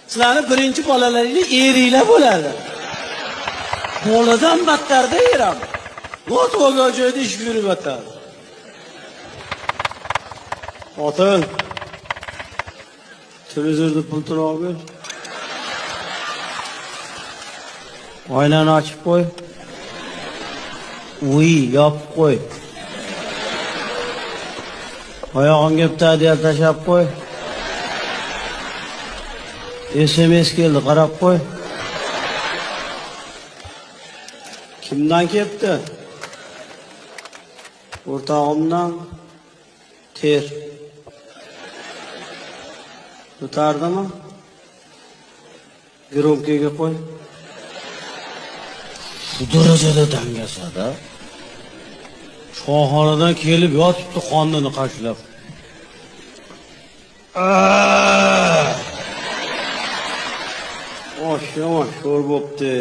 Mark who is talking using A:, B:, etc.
A: Sizlarni birinchi bolalaringiz eringlar bo'ladi. Boladan battarda eram. O'tvoga joyda ish yurib yotadi. Otin. Televizorda pultini olib ber. Oynani ochib qo'y. Uy, yopib qo'y. Oyog'imga bitta adiyal tashab qo'y. SMS keldi, qarab qo'y. Kimdan kelibdi? O'rtog'imdan ter. O'tardimi? Gromkaga qo'y. Shu darajada dangasada. Shoxonadan kelib yotibdi qonnini qashlab. Osh, yomon, sho'r bo'pti.